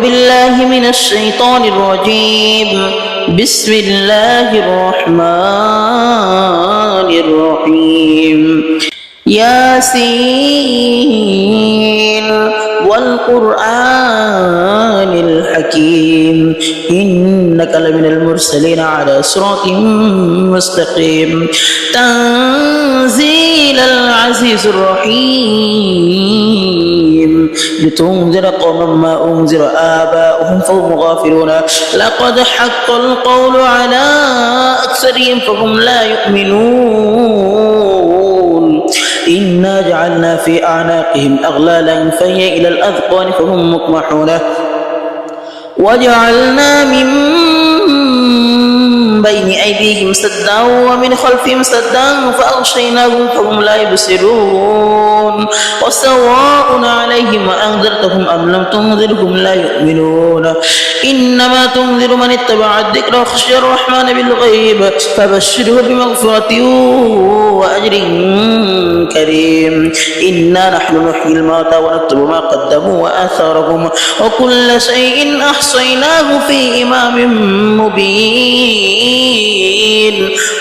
بالله من الشيطان الرجيم بسم الله الرحمن الرحيم ياسين والقرآن الحكيم إنك لمن المرسلين على صراط مستقيم تنزيل العزيز الرحيم لتنذر قوما ما أنذر آباؤهم فهم غافلون لقد حق القول على أكثرهم فهم لا يؤمنون إنا جعلنا في أعناقهم أغلالا فهي إلى الأذقان فهم مقمحون وجعلنا من بين أيديهم سدا ومن خلفهم سدا فأغشيناهم فهم لا يبصرون وسواء عليهم أنذرتهم أم لم تنذرهم لا يؤمنون إنما تنذر من اتبع الذكر وخشي الرحمن بالغيب فبشره بمغفرة وأجر كريم إنا نحن نحيي الموتى ونكتب ما قدموا وآثارهم وكل شيء أحصيناه في إمام مبين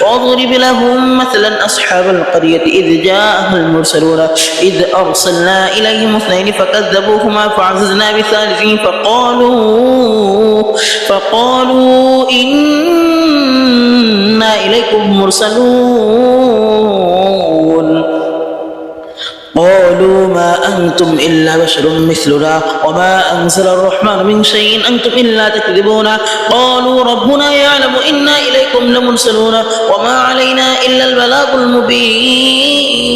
واضرب لهم مثلا أصحاب القرية إذ جاءها المرسلون إذ أرسلنا إليهم اثنين فكذبوهما فعززنا بثالث فقالوا إنا إليكم مرسلون قالوا ما أنتم إلا بشر مثلنا وما أنزل الرحمن من شيء أنتم إلا تكذبون قالوا ربنا يعلم إنا إليكم لمرسلون وما علينا إلا البلاغ المبين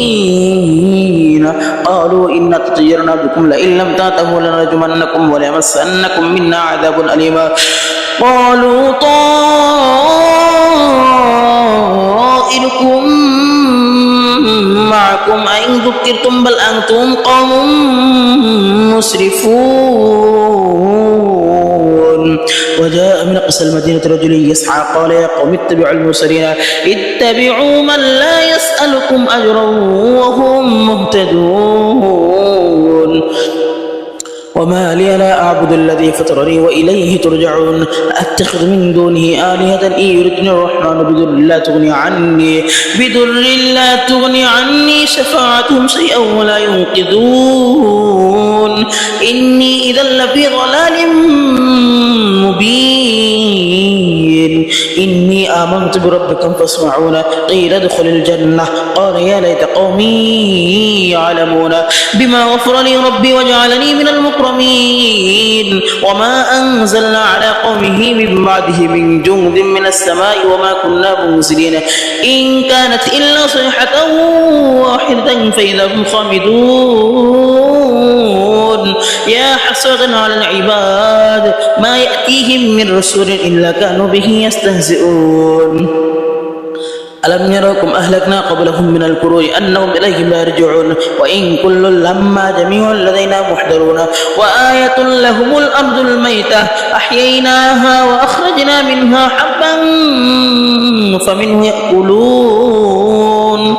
قالوا إنا تطيرنا بكم لئن لم تنتهوا لنرجمنكم وليمسنكم منا عذاب أليم قالوا طائركم معكم أئن ذكرتم بل أنتم قوم مسرفون وجاء من أقصى المدينة رجل يسعى قال يا قوم اتبعوا المرسلين اتبعوا من لا يسألكم أجرا وهم مهتدون وما لي لا أعبد الذي فطرني وإليه ترجعون أتخذ من دونه آلهة إن يردني الرحمن بضر لا تغني عني شفاعتهم شيئا ولا ينقذون إني إذا لفي ضلال مبين إني آمنت بربكم فاسمعون قيل ادخل الجنة قال يا ليت قومي يعلمون بما غفر لي ربي وجعلني من المكرمين وما أنزلنا على قومه من بعده من جند من السماء وما كنا منزلين إن كانت إلا صيحة واحدة فإذا هم خامدون يا حسرة على العباد ما يأتيهم من رسول إلا كانوا به يستهزئون ألم يركم أهلكنا قبلهم من القرون أنهم إليهم لا يرجعون وإن كل لما جميع لدينا محضرون وآية لهم الأرض الميتة أحييناها وأخرجنا منها حبا فمنه يأكلون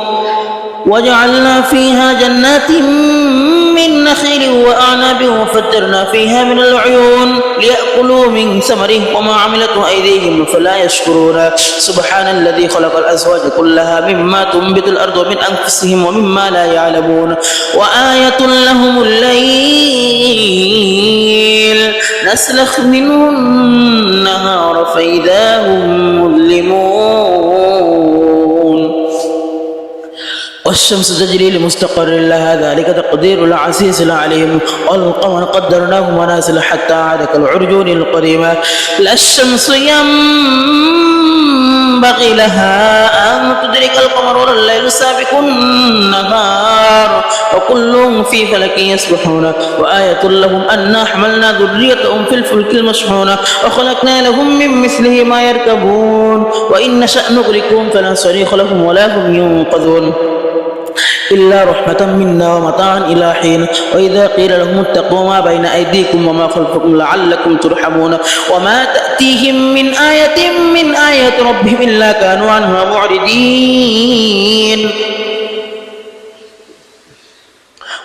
وجعلنا فيها جنات من نخيل وأعناب وفجرنا فيها من العيون ليأكلوا من ثمره وما عملته أيديهم فلا يشكرون سبحان الذي خلق الأزواج كلها مما تنبت الأرض ومن أنفسهم ومما لا يعلمون وآية لهم الليل نسلخ منه النهار فإذا هم مظلمون والشمس تجري لمستقر لها ذلك تقدير العزيز العليم والقمر قدرناه منازل حتى عاد كالعرجون القديم لا الشمس ينبغي لها أن تدرك القمر ولا الليل سابق النهار وكل في فلك يسبحون وآية لهم أنا حملنا ذريتهم في الفلك المشحون وخلقنا لهم من مثله ما يركبون وإن نشأ نغرقهم فلا صريخ لهم ولا هم ينقذون إلا رحمة منا ومتاعا إلى حين وإذا قيل لهم اتقوا ما بين أيديكم وما خلفكم لعلكم ترحمون وما تأتيهم من آية ربهم إلا كانوا عنها معرضين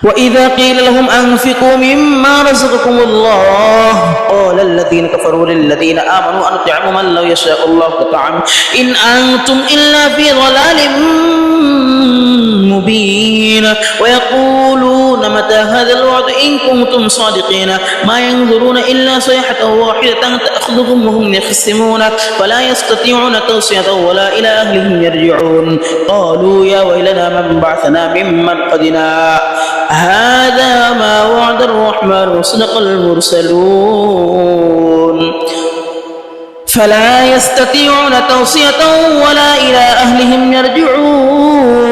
وإذا قيل لهم أنفقوا مما رزقكم الله قال الذين كفروا للذين آمنوا أنطعم من لو يشاء الله طعام إن أنتم إلا في ضلال مبين ويقولون متى هذا الوعد إن كنتم صادقين ما ينظرون إلا صيحة واحدة تأخذهم وهم يخصمون فلا يستطيعون توصية ولا إلى أهلهم يرجعون قالوا يا ويلنا من بعثنا من مرقدنا هذا ما وعد الرحمن وصدق المرسلون فلا يستطيعون توصية ولا إلى أهلهم يرجعون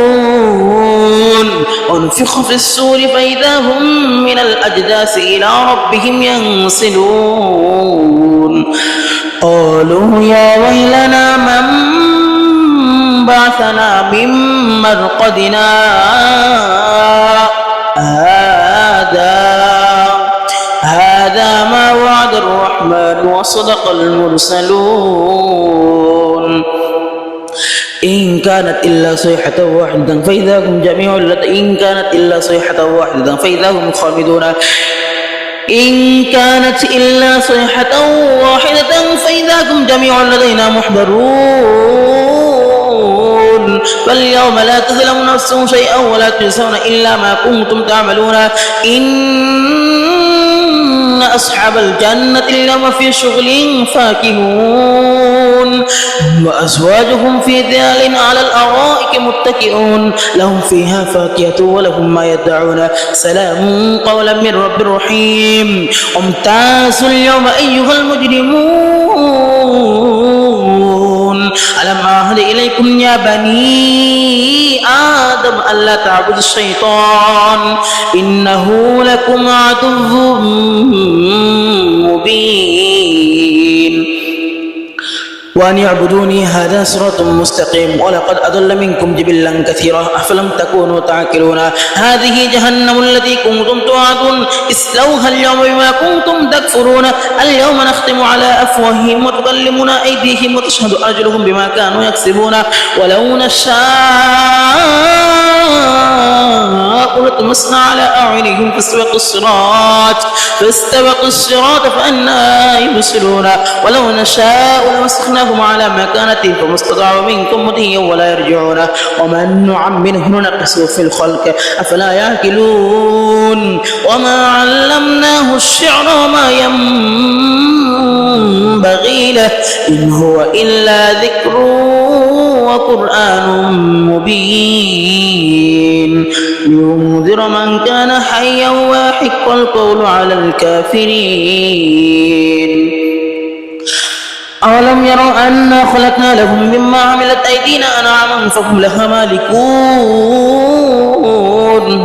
ونفخ في السور فإذا هم من الأجداث إلى ربهم ينسلون قالوا يا ويلنا من بعثنا من مرقدنا هذا ما وعد الرحمن وصدق المرسلون إن كانت إلا صيحة واحدة فإذا هم جميع إن كانت إلا صيحة واحدة فإذا هم خامدون إن كانت إلا صيحة واحدة فإذا هم جميع لدينا محضرون فاليوم لا تظلم نفس شيئا ولا تجزون إلا ما كنتم تعملون إن أصحاب الجنة اليوم في شغل فاكهون وأزواجهم في ظلال على الأرائك متكئون لهم فيها فاكهة ولهم ما يدعون سلام قولا من رب رحيم وامتازوا اليوم أيها المجرمون ألم أعهد إليكم يا بني آدم ألا تعبدوا الشيطان إنه لكم عدو مبين وأن يعبدوني هذا صراط مستقيم ولقد أضل منكم جبلا كثيرا أفلم تكونوا تعقلون هذه جهنم التي كنتم توعدون اصلوها اليوم بما كنتم تكفرون اليوم نختم على أفواههم وتكلمنا أيديهم وتشهد أرجلهم بما كانوا يكسبون ولو نشاء لطمسنا على أعينهم فاستبقوا الصراط فأنا يبصرون ولو نشاء لمسخناهم على مكانتهم فما استطاعوا منكم مضيا ولا يرجعون ومن نعمره ننقصه في الخلق أفلا يعقلون وما علمناه الشعر وما ينبغي له إن هو إلا ذكر وقرآن مبين لينذر من كان حيا ويحق القول على الكافرين أولم يروا أنا خلقنا لهم مما عملت أيدينا أنعاما فهم لها مالكون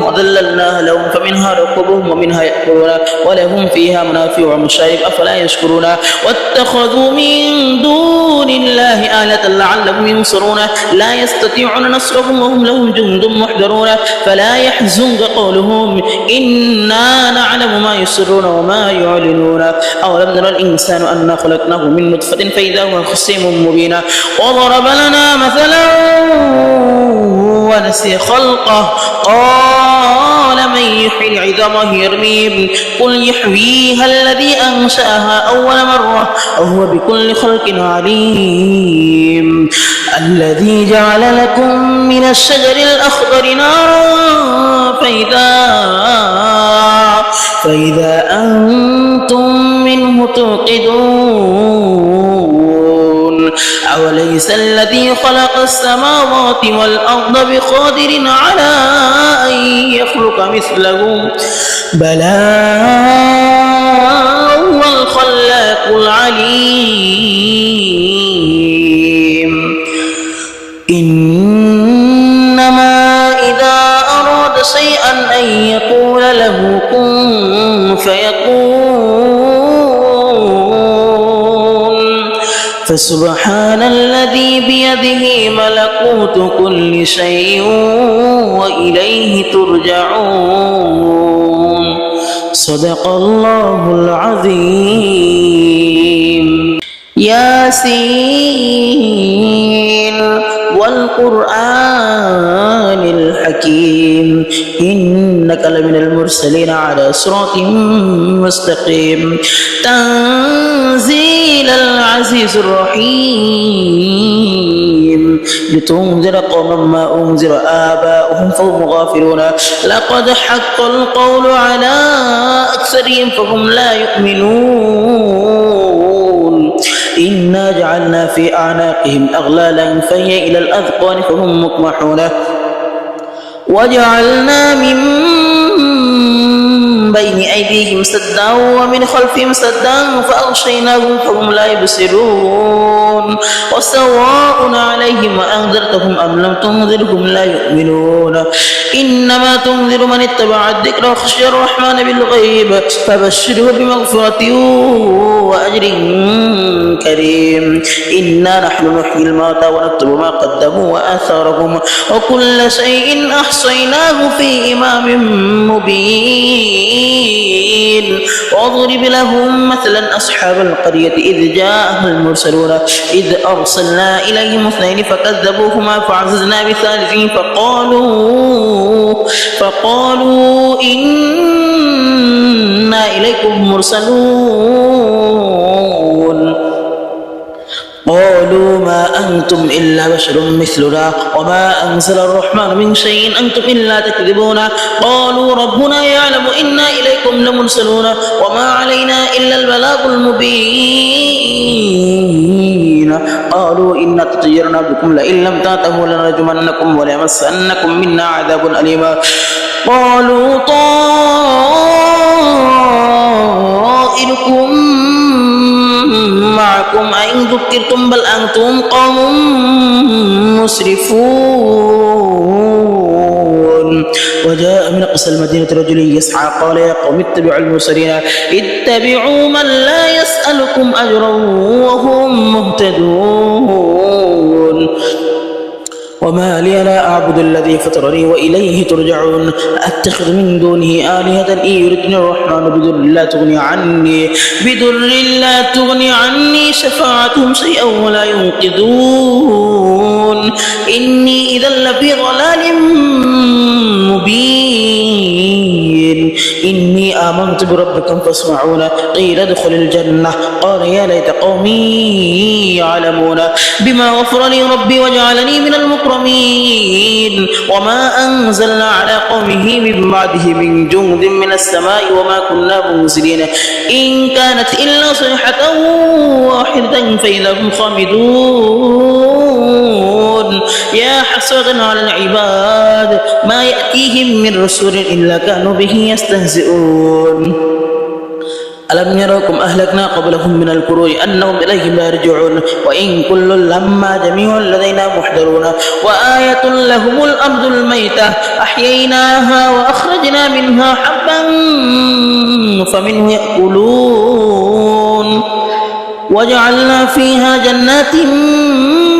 وذللناها لهم فمنها ركوبهم ومنها يأكلون ولهم فيها منافع ومشارب أفلا يشكرون واتخذوا من دون الله آلة لعلهم ينصرون لا يستطيعون نصرهم وهم لهم جند محضرون فلا يحزنك قولهم إنا نعلم ما يسرون وما يعلنون أولم نرى الإنسان أنا خلقناه من نطفة فإذا هو خصيم مبين وضرب لنا مثلا ونسي خلقه قال من يحيي العظام وهي رميم قل يحييها الذي أنشأها أول مرة وهو بكل خلق عليم الذي جعل لكم من الشجر الأخضر نارا فإذا أنتم منه توقدون أوليس الذي خلق السماوات والأرض بقادر على أن يخلق مثلهم بلى هو الخلاق العليم إنما إذا أراد شيئا أن يقول له كن فيكون فسبحان الذي بيده ملكوت كل شيء وإليه ترجعون صدق الله العظيم ياسين والقرآن الحكيم إنك لمن المرسلين على صراط مستقيم تنزيل العزيز الرحيم لتنذر قوما ما أنذر آباؤهم فهم غافلون لقد حق القول على أكثرهم فهم لا يؤمنون إنا جعلنا في أعناقهم أغلالا فهي إلى الأذقان فهم مقمحون وجعلنا من بين أيديهم سدا ومن خلفهم سدا فأغشيناهم فهم لا يبصرون وسواء عليهم أنذرتهم أم لم تنذرهم لا يؤمنون إنما تنذر من اتبع الذكر وخشي الرحمن بالغيب فبشره بمغفرة وأجر كريم إنا نحن نحيي الموتى ونكتب ما قدموا وآثارهم وكل شيء أحصيناه في إمام مبين واضرب لهم مثلا أصحاب القرية إذ جاءها المرسلون إذ أرسلنا إليهم اثنين فكذبوهما فعززنا بثالث فقالوا إنا إليكم مرسلون قالوا ما أنتم إلا بشر مثلنا وما أنزل الرحمن من شيء أنتم إلا تكذبون قالوا ربنا يعلم إنا إليكم لمرسلون وما علينا إلا البلاغ المبين قالوا إنا تطيرنا بكم لئن لم تنتهوا لنرجمنكم وليمسنكم منا عذاب أليم قالوا طائركم معكم أئن ذكرتم بل أنتم قوم مسرفون وجاء من أقصى المدينة رجل يسعى قال يا قوم اتبعوا المرسلين اتبعوا من لا يسألكم أجرا وهم مهتدون وما لي لا أعبد الذي فطرني وإليه ترجعون أتخذ من دونه آلهة إن يردني الرحمن بضر لا تغني عني شفاعتهم شيئا ولا ينقذون إني إذا لفي ضلال مبين إني آمنت بربكم فاسمعون قيل ادخل الجنة قال يا ليت قومي يعلمون بما غفر لي ربي وجعلني من المكرمين وما أنزلنا على قومه من بعده من جند من السماء وما كنا منزلين إن كانت إلا صيحة واحدة فإذا هم خامدون يا حسرة على العباد ما يأتيهم من رسول إلا كانوا به يستهزئون ألم يروكم أهلكنا قبلهم من القرون أنهم إليهم لا يرجعون وإن كل لما جميع لدينا محضرون وآية لهم الأرض الميتة أحييناها وأخرجنا منها حبا فمنه يأكلون وجعلنا فيها جنات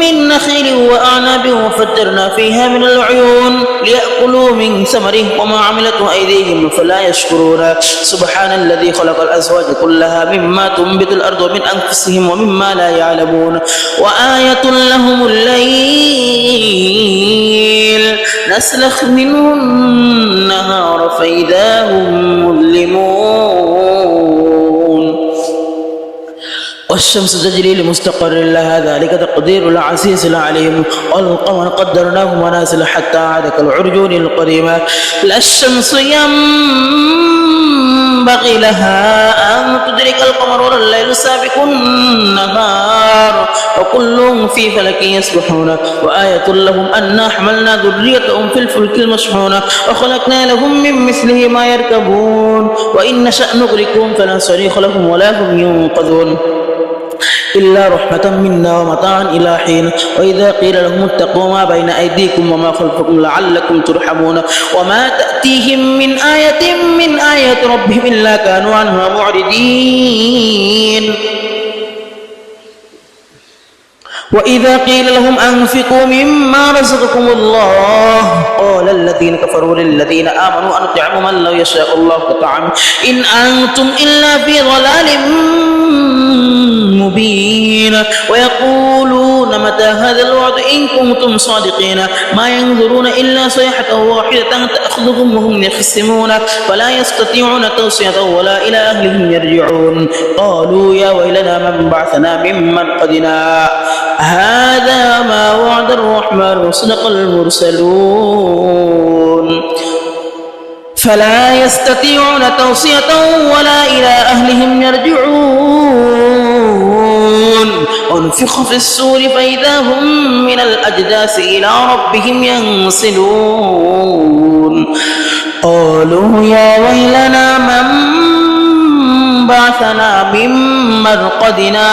من نخيل وأعناب وفجرنا فيها من العيون ليأكلوا من ثمره وما عملته أيديهم فلا يشكرون سبحان الذي خلق الأزواج كلها مما تنبت الأرض ومن أنفسهم ومما لا يعلمون وآية لهم الليل نسلخ منه النهار فإذا هم مظلمون والشمس تجري لمستقر لها ذلك تقدير العزيز العليم والقمر قدرناه منازل حتى عاد كالعرجون القديمة لا الشمس ينبغي لها أن تدرك القمر ولا الليل سابق النهار وكل في فلك يسبحون وآية لهم أنا حملنا ذريتهم في الفلك المشحون وخلقنا لهم من مثله ما يركبون وإن نشأ نغرقهم فلا صريخ لهم ولا هم ينقذون إلا رحمة منا ومتاعا إلى حين وإذا قيل لهم اتقوا ما بين أيديكم وما خلفكم لعلكم ترحمون وما تأتيهم من آية من آيات ربهم إلا كانوا عنها معرضين وإذا قيل لهم أنفقوا مما رزقكم الله قال الذين كفروا للذين آمنوا أنطعم من لو يشاء الله طعام إن أنتم إلا في ضلال مبين ويقولون متى هذا الوعد إن كنتم صادقين ما ينظرون إلا صيحة واحدة تأخذهم وهم يخصمون فلا يستطيعون توصية ولا إلى أهلهم يرجعون قالوا يا ويلنا من بعثنا من مرقدنا هذا ما وعد الرحمن وصدق المرسلون فلا يستطيعون توصية ولا إلى أهلهم يرجعون ونفخ في السور فإذا هم من الأجداث إلى ربهم ينسلون قالوا يا ويلنا من بعثنا من مرقدنا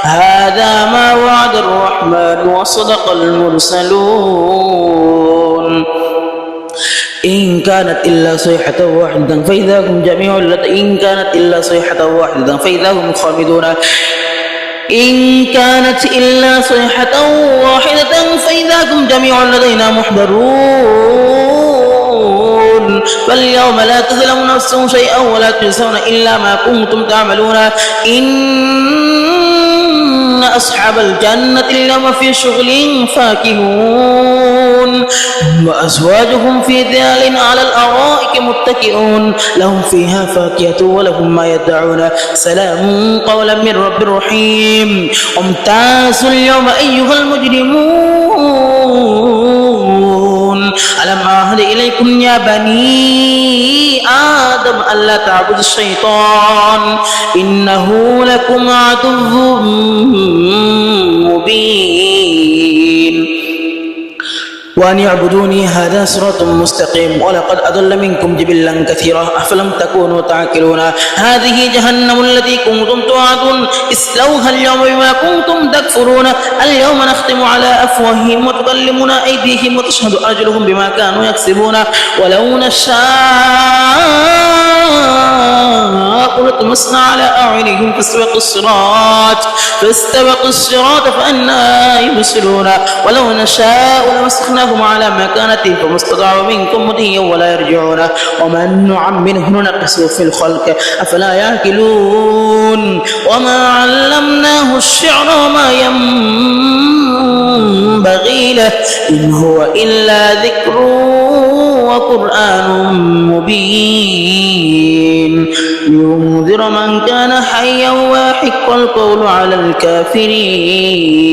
هذا ما وعد الرحمن وصدق المرسلون إن كانت إلا صيحة واحدة فإذا هم جميع إن كانت إلا صيحة واحدة فإذا هم خامدون إن كانت إلا صيحة واحدة فإذا هم جميع لدينا محضرون فاليوم لا تظلم نفس شيئا ولا تجزون إلا ما كنتم تعملون إن أصحاب الجنة اليوم في شغل فاكهون وأزواجهم في ظلال على الأرائك متكئون لهم فيها فاكهة ولهم ما يدعون سلام قولا من رب رحيم امتازوا اليوم أيها المجرمون ألم أعهد إليكم يا بني آدم ألا تعبدوا الشيطان إنه لكم عدو مبين وأن يعبدوني هذا صراط مستقيم ولقد أضل منكم جبلا كثيرا أفلم تكونوا تعقلون هذه جهنم التي كنتم توعدون اصلوها اليوم بما كنتم تكفرون اليوم نختم على أفواههم وتكلمنا أيديهم وتشهد أرجلهم بما كانوا يكسبون ولو نشاء لطمسنا على أعينهم فاستبقوا الصراط فأنا يبصرون ولو نشاء لمسخناهم على مكانتهم فما استطاعوا منكم مضيا ولا يرجعون ومن نعمره ننقصه في الخلق أفلا يعقلون وما علمناه الشعر وما ينبغي له إن هو إلا ذكر وقرآن مبين لينذر من كان حيا ويحق القول على الكافرين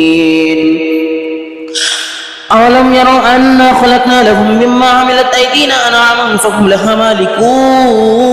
أولم يروا أنا خلقنا لهم مما عملت أيدينا أنعاما فهم لها مالكون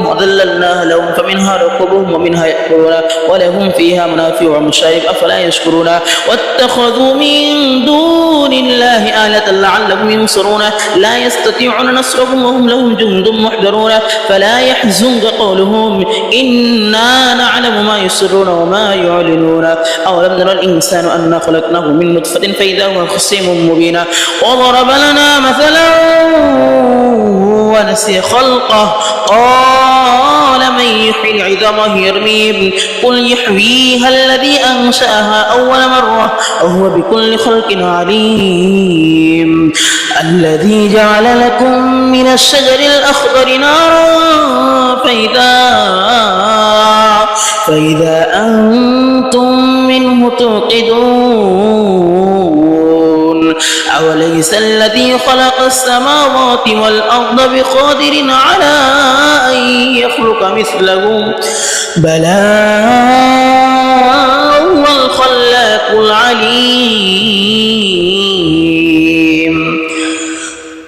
وذللناها لهم فمنها ركوبهم ومنها يأكلون ولهم فيها منافع ومشارب أفلا يشكرون واتخذوا من دون الله آلة لعلهم ينصرون لا يستطيعون نصرهم وهم لهم جند محضرون فلا يحزنك قولهم إنا نعلم ما يسرون وما يعلنون أولم نرى الإنسان أنا خلقناه من نطفة فإذا هو خصيم مبين وضرب لنا مثلا ونسي خلقه قال من يحيي العظام وهي رميم قل يحييها الذي أنشأها أول مرة وهو بكل خلق عليم الذي جعل لكم من الشجر الأخضر نارا فإذا أنتم منه توقدون أوليس الذي خلق السماوات والأرض بقادر على أن يخلق مثلهم بلى هو الخلاق العليم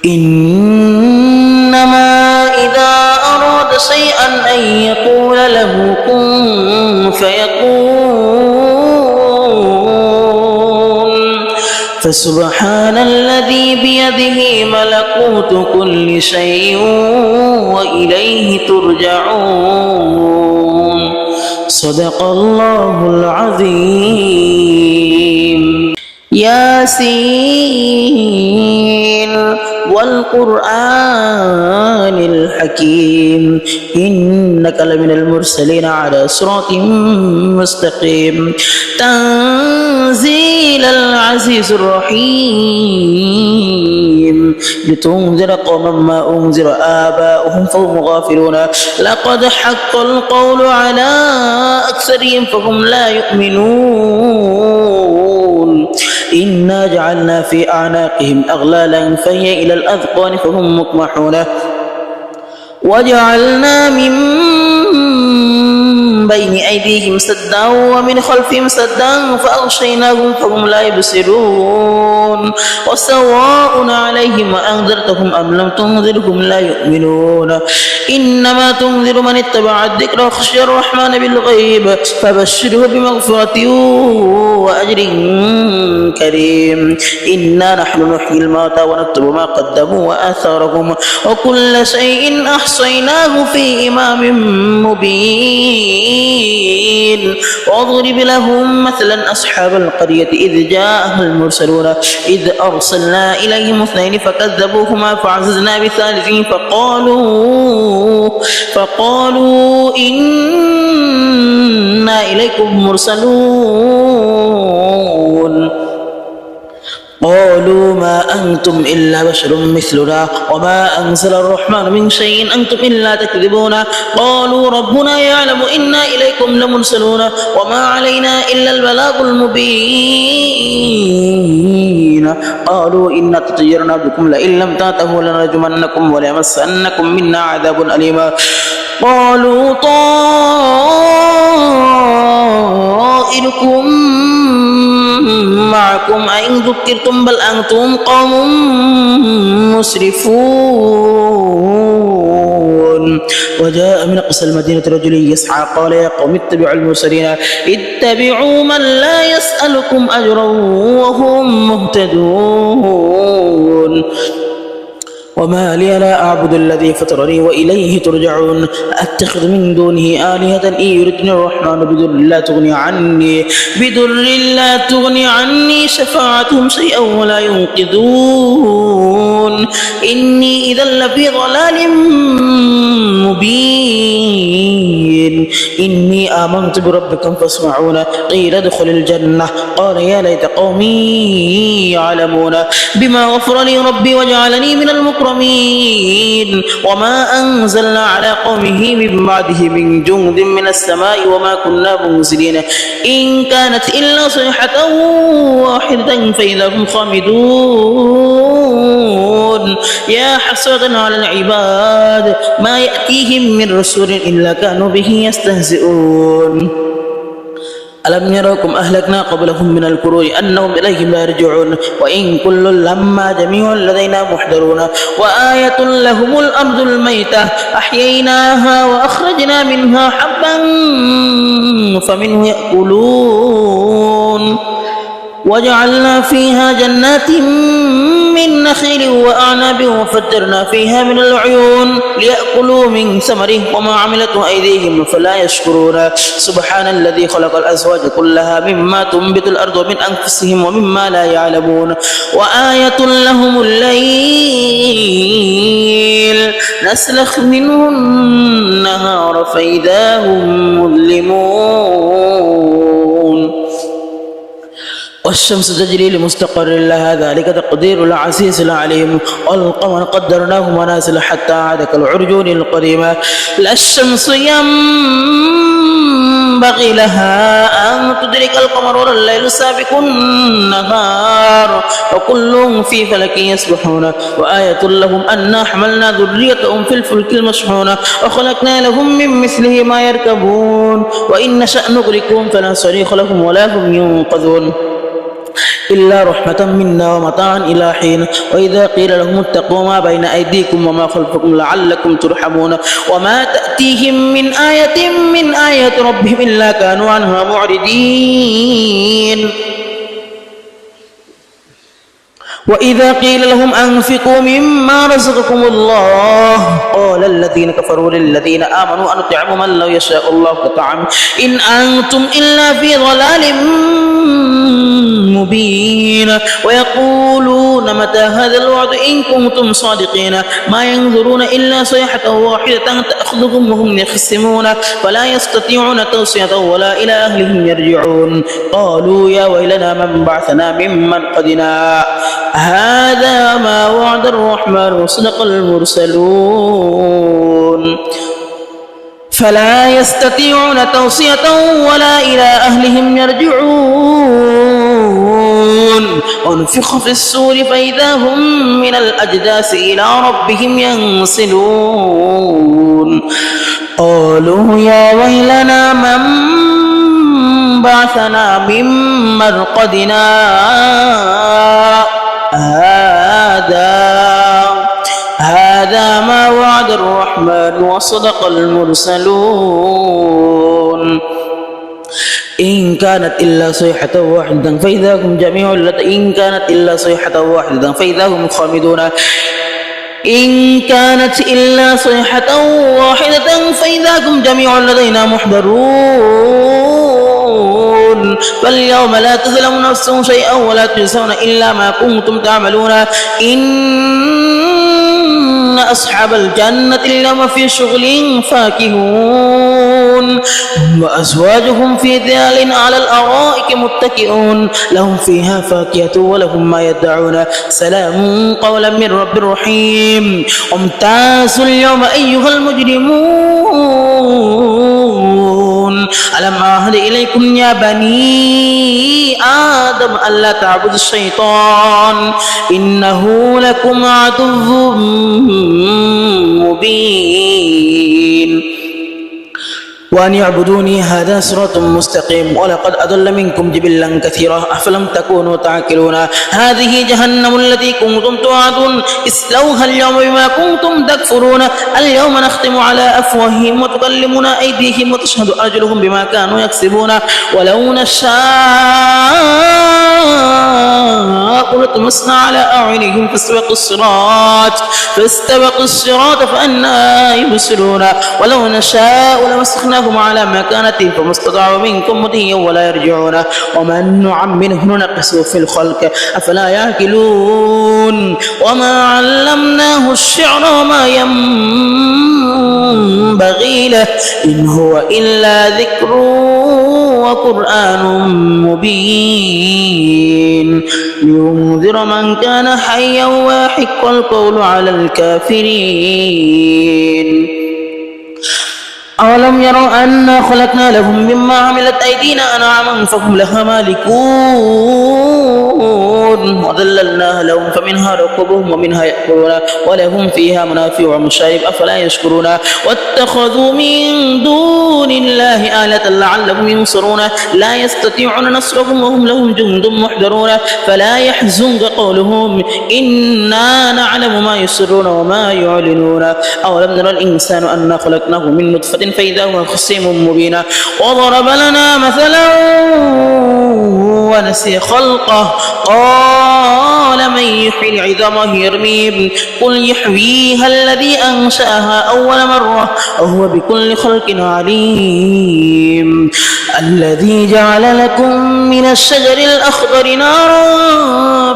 إنما إذا أراد شيئا أن يقول له كن فيكون فسبحان الذي بيده ملكوت كل شيء وإليه ترجعون صدق الله العظيم ياسين والقرآن الحكيم إنك لمن المرسلين على صراط مستقيم تنزيل العزيز الرحيم لتنذر قوما ما أنذر آباؤهم فهم غافلون لقد حق القول على أكثرهم فهم لا يؤمنون إنا جعلنا في أعناقهم أغلالا فهي إلى الأذقان فهم مقمحون وجعلنا من بين أيديهم سدا ومن خلفهم سدا فأغشيناهم فهم لا يبصرون وسواء عليهم أنذرتهم أم لم تنذرهم لا يؤمنون إنما تنذر من اتبع الذكر وخشي الرحمن بالغيب فبشره بمغفرة وأجر كريم إنا نحن نحيي الموتى ونكتب ما قدموا وآثارهم وكل شيء أحصيناه في إمام مبين واضرب لهم مثلا أصحاب القرية إذ جاءها المرسلون إذ أرسلنا إليهم اثنين فكذبوهما فعززنا بثالث فقالوا إنا إليكم مرسلون قالوا ما أنتم إلا بشر مثلنا وما أنزل الرحمن من شيء أنتم إلا تكذبون قالوا ربنا يعلم إنا إليكم لمرسلون وما علينا إلا البلاغ المبين قالوا إنا تطيرنا بكم لئن لم تنتهوا لنرجمنكم وليمسنكم منا عذاب أليم قالوا طائركم معكم أئن ذكرتم بل أنتم قوم مسرفون وجاء من أقصى المدينة رجل يسعى قال يا قوم اتبعوا المرسلين اتبعوا من لا يسألكم أجرا وهم مهتدون وما لي لا أعبد الذي فطرني وإليه ترجعون أتخذ من دونه آلهة إن يردني الرحمن بضر لا تغني عني شفاعتهم شيئا ولا ينقذون إني إذا لفي ضلال مبين إني آمنت بربكم فاسمعون قيل ادخل الجنة قال يا ليت قومي يعلمون بما غفر لي ربي وجعلني من المكرمين وما أنزلنا على قومه من بعده من جند من السماء وما كنا منزلين إن كانت إلا صيحة واحدة فإذا هم خامدون يا حسرة على العباد ما يأتيهم من رسول إلا كانوا به يستهزئون ألم يروكم أهلكنا قبلهم من القرون أنهم إليهم لا يرجعون وإن كل لما جميع لدينا محضرون وآية لهم الأرض الميتة أحييناها وأخرجنا منها حبا فمنه يأكلون وجعلنا فيها جنات من نخيل وأعناب وفجرنا فيها من العيون ليأكلوا من ثمره وما عملته أيديهم فلا يشكرون سبحان الذي خلق الأزواج كلها مما تنبت الأرض ومن أنفسهم ومما لا يعلمون وآية لهم الليل نسلخ منه النهار فإذا هم مظلمون والشمس تجري لمستقر لها ذلك تقدير العزيز العليم والقمر قدرناه منازل حتى عاد كالعرجون القديمة لا الشمس ينبغي لها أن تدرك القمر ولا الليل سابق النهار وكل في فلك يسبحون وآية لهم أنا حملنا ذريتهم في الفلك المشحون وخلقنا لهم من مثله ما يركبون وإن نشأ نغرقهم فلا صريخ لهم ولا هم ينقذون إلا رحمة منا ومتاعا إلى حين وإذا قيل لهم اتقوا ما بين أيديكم وما خلفكم لعلكم ترحمون وما تأتيهم من آية ربهم إلا كانوا عنها معرضين وإذا قيل لهم أنفقوا مما رزقكم الله قال الذين كفروا للذين آمنوا أنطعم من لو يشاء الله لطعم إن أنتم إلا في ضلال مبين ويقولون متى هذا الوعد إن كنتم صادقين ما ينظرون إلا صيحة واحدة تأخذهم وهم يخصمون فلا يستطيعون توصية ولا إلى أهلهم يرجعون قالوا يا ويلنا من بعثنا من مرقدنا هذا ما وعد الرحمن وصدق المرسلون فلا يستطيعون توصية ولا إلى أهلهم يرجعون ونفخ في السور فإذا هم من الأجداث إلى ربهم ينسلون قالوا يا ويلنا من بعثنا من مرقدنا هذا ما وعد الرحمن وصدق المرسلون إن كانت إلا صيحة واحدة فإذا هم جميع إن كانت إلا صيحة واحدة فإذا هم خامدون إن كانت إلا صيحة واحدة فإذا هم جميع لدينا محضرون فاليوم لا تظلم نفس شيئا ولا تجزون إلا ما كنتم تعملون إن أصحاب الجنة اليوم في شغل فاكهون وأزواجهم في ظلال على الأرائك متكئون لهم فيها فاكهة ولهم ما يدعون سلام قولا من رب رحيم وامتازوا اليوم أيها المجرمون ألم أعهد إليكم يا بني آدم ألا تعبدوا الشيطان إنه لكم عدو مبين وأن يعبدوني هذا صراط مستقيم ولقد أضل منكم جبلا كثيرا أفلم تكونوا تعقلون هذه جهنم التي كنتم توعدون اصلوها اليوم بما كنتم تكفرون اليوم نختم على أفواههم وتكلمنا أيديهم وتشهد أرجلهم بما كانوا يكسبون ولو نشاء لطمسنا على أعينهم فاستبقوا الصراط فأنى يبصرون ولو نشاء لمسخناهم على مكانتهم فما استطاعوا منكم مضيا ولا يرجعون ومن نعمره ننقصه في الخلق أفلا يعقلون وما علمناه الشعر وما ينبغي له إن هو إلا ذكر وقرآن مبين لينذر من كان حيا ويحق القول على الكافرين أولم يروا أنا خلقنا لهم مما عملت أيدينا أنعاما فهم لها مالكون وذللناها لهم فمنها ركوبهم ومنها يأكلون ولهم فيها منافع ومشارب أفلا يشكرون واتخذوا من دون الله آلة لعلهم ينصرون لا يستطيعون نصرهم وهم لهم جند محضرون فلا يحزنك قولهم إنا نعلم ما يسرون وما يعلنون أولم يرى الإنسان أنا خلقناه من نطفة فإذا هو خصيم مبين وضرب لنا مثلا ونسي خلقه قال من يحيي العظام وهي رميم قل يحييها الذي أنشأها أول مرة وهو بكل خلق عليم الذي جعل لكم من الشجر الأخضر نارا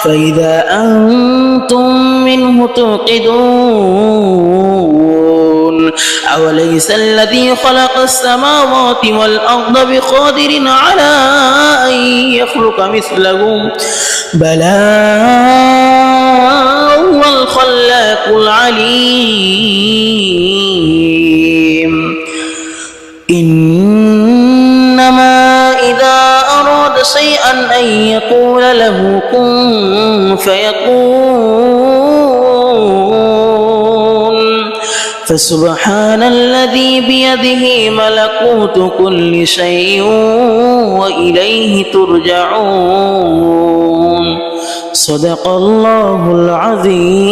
فإذا أنتم منه توقدون أوليس الذي خلق السماوات والأرض بقادر على أن يخلق مثلهم بلى هو الخلاق العليم إنما إذا أراد شيئا أن يقول له كن فيكون فسبحان الذي بيده ملكوت كل شيء وإليه ترجعون صدق الله العظيم.